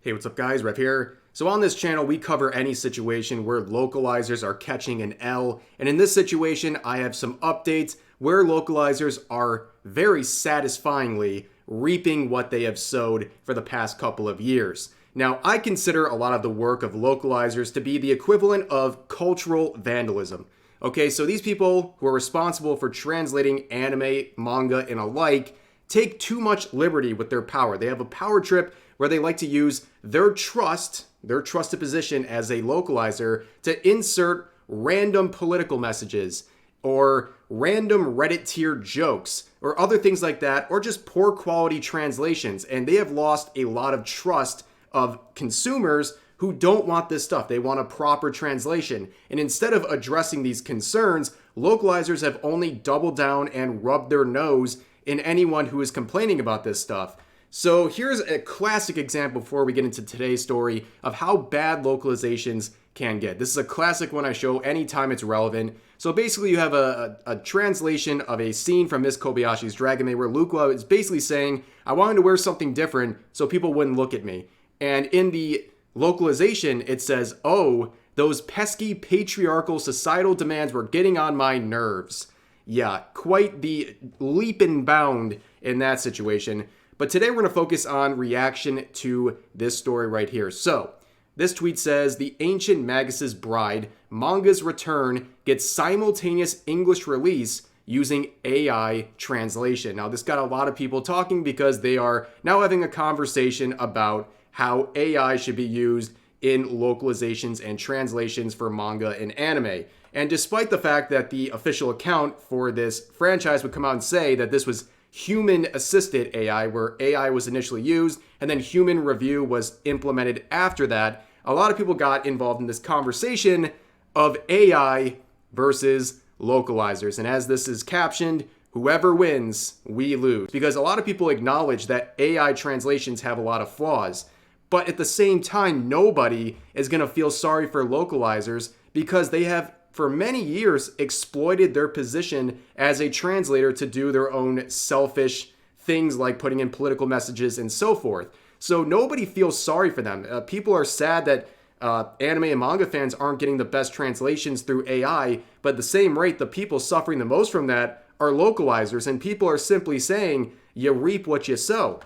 Hey, what's up guys, Rev here. So on this channel, we cover any situation where localizers are catching an L. And in this situation, I have some updates where localizers are very satisfyingly reaping what they have sowed for the past couple of years. Now, I consider a lot of the work of localizers to be the equivalent of cultural vandalism. Okay, so these people who are responsible for translating anime, manga, and alike take too much liberty with their power. They have a power trip where they like to use their trusted position as a localizer to insert random political messages or random Reddit tier jokes or other things like that, or just poor quality translations. And they have lost a lot of trust of consumers who don't want this stuff. They want a proper translation. And instead of addressing these concerns, localizers have only doubled down and rubbed their nose in anyone who is complaining about this stuff. So here's a classic example before we get into today's story of how bad localizations can get. This is a classic one I show anytime it's relevant. So basically you have a translation of a scene from Miss Kobayashi's Dragon Maid where Luca is basically saying, I wanted to wear something different so people wouldn't look at me. And in the localization, it says, oh, those pesky patriarchal societal demands were getting on my nerves. Yeah, quite the leap and bound in that situation. But today we're going to focus on reaction to this story right here. So, this tweet says, the Ancient Magus Bride manga's return gets simultaneous English release using AI translation. Now, this got a lot of people talking because they are now having a conversation about how AI should be used in localizations and translations for manga and anime. And despite the fact that the official account for this franchise would come out and say that this was human-assisted AI, where AI was initially used and then human review was implemented after that, a lot of people got involved in this conversation of AI versus localizers. And as this is captioned, whoever wins, we lose. Because a lot of people acknowledge that AI translations have a lot of flaws. But at the same time, nobody is going to feel sorry for localizers because they have for many years exploited their position as a translator to do their own selfish things like putting in political messages and so forth. So nobody feels sorry for them. People are sad that anime and manga fans aren't getting the best translations through AI, but at the same rate, the people suffering the most from that are localizers, and people are simply saying, you reap what you sow.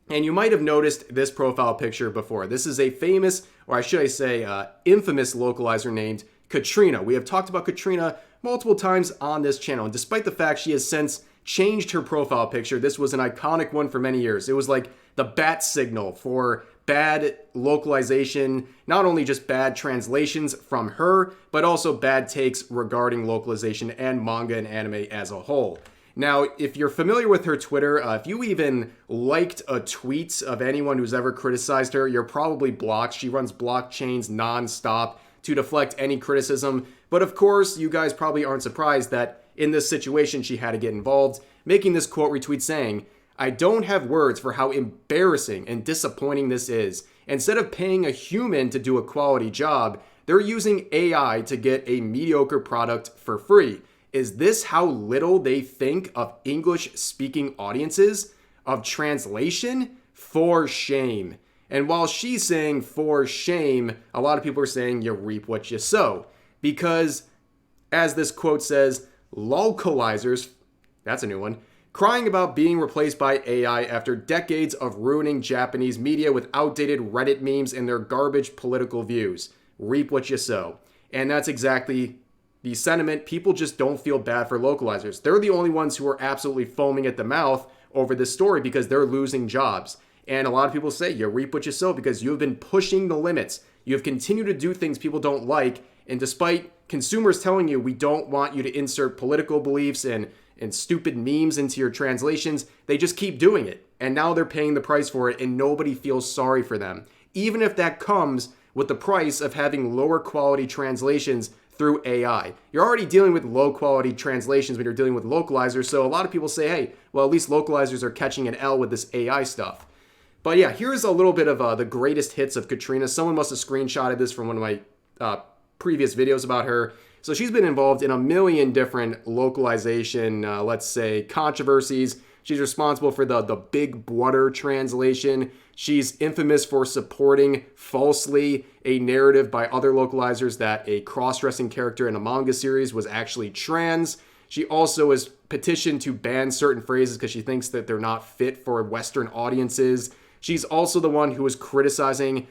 And you might have noticed this profile picture before. This is a famous, or I should I say, infamous localizer named Krina. We have talked about Krina multiple times on this channel, and despite the fact she has since changed her profile picture, this was an iconic one for many years. It was like the bat signal for bad localization, not only just bad translations from her, but also bad takes regarding localization and manga and anime as a whole. Now, if you're familiar with her Twitter, if you even liked a tweet of anyone who's ever criticized her, you're probably blocked. She runs blockchains nonstop to deflect any criticism. But of course, you guys probably aren't surprised that in this situation, she had to get involved, making this quote retweet saying, I don't have words for how embarrassing and disappointing this is. Instead of paying a human to do a quality job, they're using AI to get a mediocre product for free. Is this how little they think of English-speaking audiences? Of translation? For shame. And while she's saying for shame, a lot of people are saying you reap what you sow. Because, as this quote says, localizers, that's a new one, crying about being replaced by AI after decades of ruining Japanese media with outdated Reddit memes and their garbage political views. Reap what you sow. And that's exactly the sentiment. People just don't feel bad for localizers. They're the only ones who are absolutely foaming at the mouth over this story because they're losing jobs. And a lot of people say you reap what you sow because you've been pushing the limits. You have continued to do things people don't like. And despite consumers telling you we don't want you to insert political beliefs and stupid memes into your translations, they just keep doing it. And now they're paying the price for it and nobody feels sorry for them. Even if that comes with the price of having lower quality translations through AI. You're already dealing with low quality translations when you're dealing with localizers. So a lot of people say, hey, well, at least localizers are catching an L with this AI stuff. But yeah, here's a little bit of the greatest hits of Krina. Someone must have screenshotted this from one of my previous videos about her. So she's been involved in a million different localization, let's say, controversies. She's responsible for the Big Brother translation. She's infamous for supporting falsely a narrative by other localizers that a cross-dressing character in a manga series was actually trans. She also has petitioned to ban certain phrases because she thinks that they're not fit for Western audiences. She's also the one who was criticizing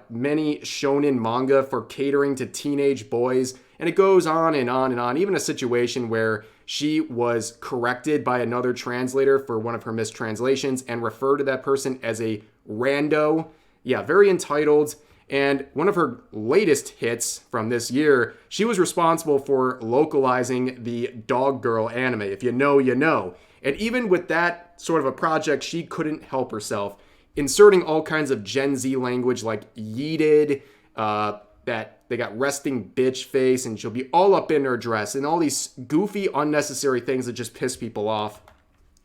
many shonen manga for catering to teenage boys. And it goes on and on and on. Even a situation where she was corrected by another translator for one of her mistranslations and referred to that person as a rando. Yeah, very entitled. And one of her latest hits from this year, she was responsible for localizing the Dog Girl anime. If you know, you know. And even with that sort of a project, she couldn't help herself, inserting all kinds of Gen Z language like yeeted, that they got resting bitch face, and she'll be all up in her dress, and all these goofy, unnecessary things that just piss people off.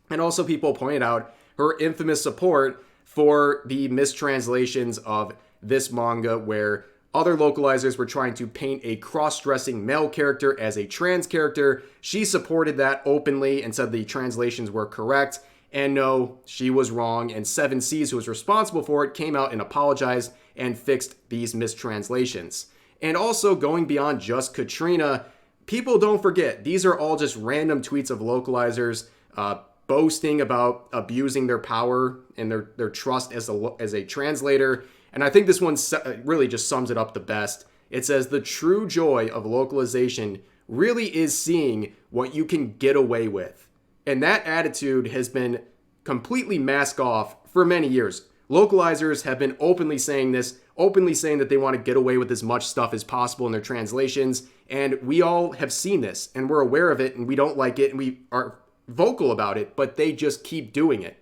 And also people pointed out her infamous support for the mistranslations of this manga where other localizers were trying to paint a cross-dressing male character as a trans character. She supported that openly and said the translations were correct. And no, she was wrong. And 7Seas, who was responsible for it, came out and apologized and fixed these mistranslations. And also, going beyond just Krina, people don't forget, these are all just random tweets of localizers boasting about abusing their power and their trust as a translator. And I think this one really just sums it up the best. It says, the true joy of localization really is seeing what you can get away with. And that attitude has been completely masked off for many years. Localizers have been openly saying this, openly saying that they want to get away with as much stuff as possible in their translations. And we all have seen this, and we're aware of it, and we don't like it, and we are vocal about it, but they just keep doing it.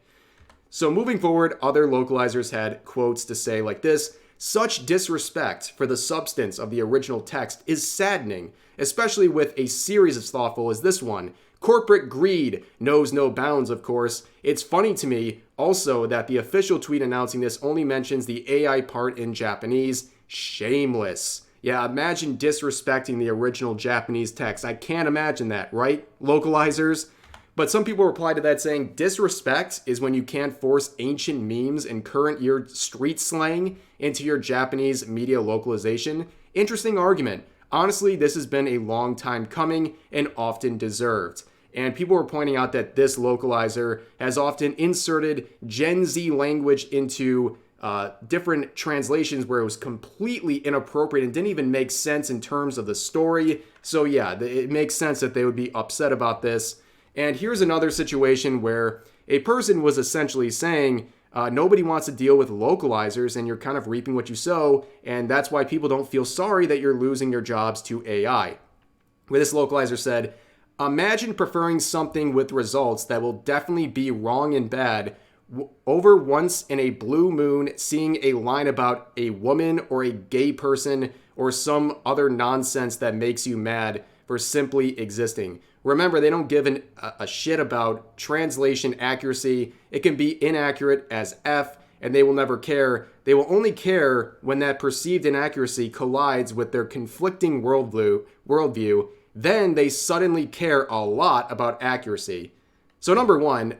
So moving forward, other localizers had quotes to say like this: such disrespect for the substance of the original text is saddening, especially with a series as thoughtful as this one. Corporate greed knows no bounds, of course. It's funny to me also that the official tweet announcing this only mentions the AI part in Japanese. Shameless. Yeah, imagine disrespecting the original Japanese text. I can't imagine that, right, localizers? But some people replied to that saying, disrespect is when you can't force ancient memes and current year street slang into your Japanese media localization. Interesting argument. Honestly, this has been a long time coming and often deserved. And people were pointing out that this localizer has often inserted Gen Z language into different translations where it was completely inappropriate and didn't even make sense in terms of the story. So yeah, it makes sense that they would be upset about this. And here's another situation where a person was essentially saying, nobody wants to deal with localizers and you're kind of reaping what you sow, and that's why people don't feel sorry that you're losing your jobs to AI. Where this localizer said, imagine preferring something with results that will definitely be wrong and bad over once in a blue moon seeing a line about a woman or a gay person or some other nonsense that makes you mad for simply existing. Remember, they don't give a shit about translation accuracy. It can be inaccurate as F, and they will never care. They will only care when that perceived inaccuracy collides with their conflicting worldview. Then they suddenly care a lot about accuracy. So number one,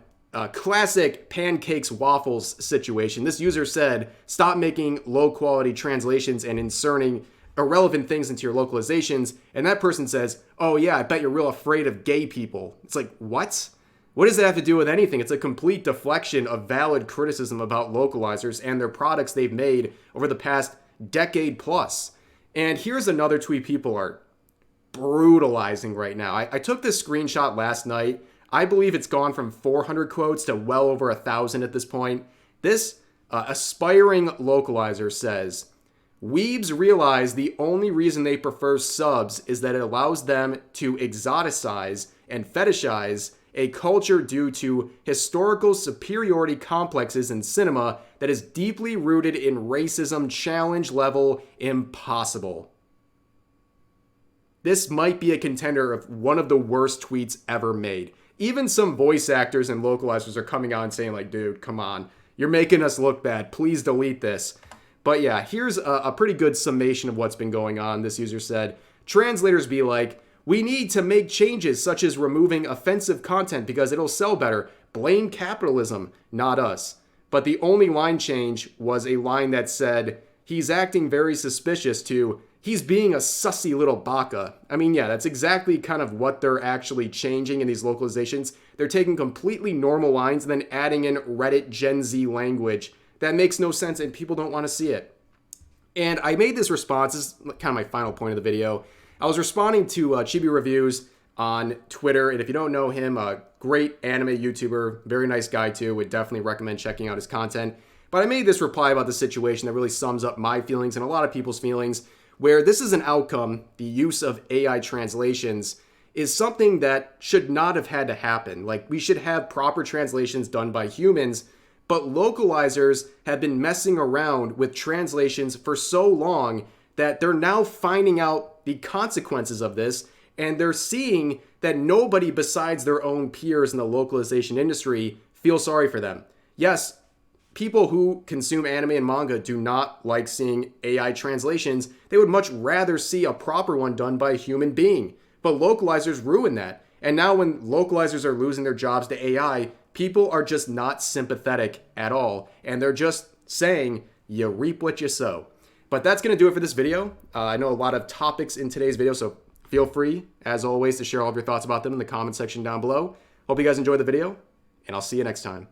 classic Pancakes Waffles situation. This user said, stop making low-quality translations and inserting irrelevant things into your localizations, and that person says, oh yeah, I bet you're real afraid of gay people. It's like, what? What does that have to do with anything? It's a complete deflection of valid criticism about localizers and their products they've made over the past decade plus. And here's another tweet people are brutalizing right now. I took this screenshot last night. I believe it's gone from 400 quotes to well over 1,000 at this point. This aspiring localizer says, weebs realize the only reason they prefer subs is that it allows them to exoticize and fetishize a culture due to historical superiority complexes in cinema that is deeply rooted in racism, challenge level impossible. This might be a contender of one of the worst tweets ever made. Even some voice actors and localizers are coming out and saying like, dude, come on, you're making us look bad. Please delete this. But yeah, here's a pretty good summation of what's been going on. This user said, translators be like, we need to make changes such as removing offensive content because it'll sell better. blame capitalism, not us. But the only line change was a line that said, he's acting very suspicious to, he's being a sussy little baka. I mean, yeah, that's exactly kind of what they're actually changing in these localizations. They're taking completely normal lines and then adding in Reddit Gen Z language that makes no sense and people don't want to see it. And I made this response, this is kind of my final point of the video. I was responding to Chibi Reviews on Twitter, and if you don't know him, a great anime YouTuber, very nice guy too, would definitely recommend checking out his content. But I made this reply about the situation that really sums up my feelings and a lot of people's feelings, where this is an outcome, the use of AI translations, is something that should not have had to happen. Like, we should have proper translations done by humans, but localizers have been messing around with translations for so long that they're now finding out the consequences of this, and they're seeing that nobody besides their own peers in the localization industry feel sorry for them. Yes, people who consume anime and manga do not like seeing AI translations. They would much rather see a proper one done by a human being. But localizers ruin that. And now when localizers are losing their jobs to AI, people are just not sympathetic at all. And they're just saying, you reap what you sow. But that's going to do it for this video. I know a lot of topics in today's video, so feel free, as always, to share all of your thoughts about them in the comment section down below. Hope you guys enjoyed the video, and I'll see you next time.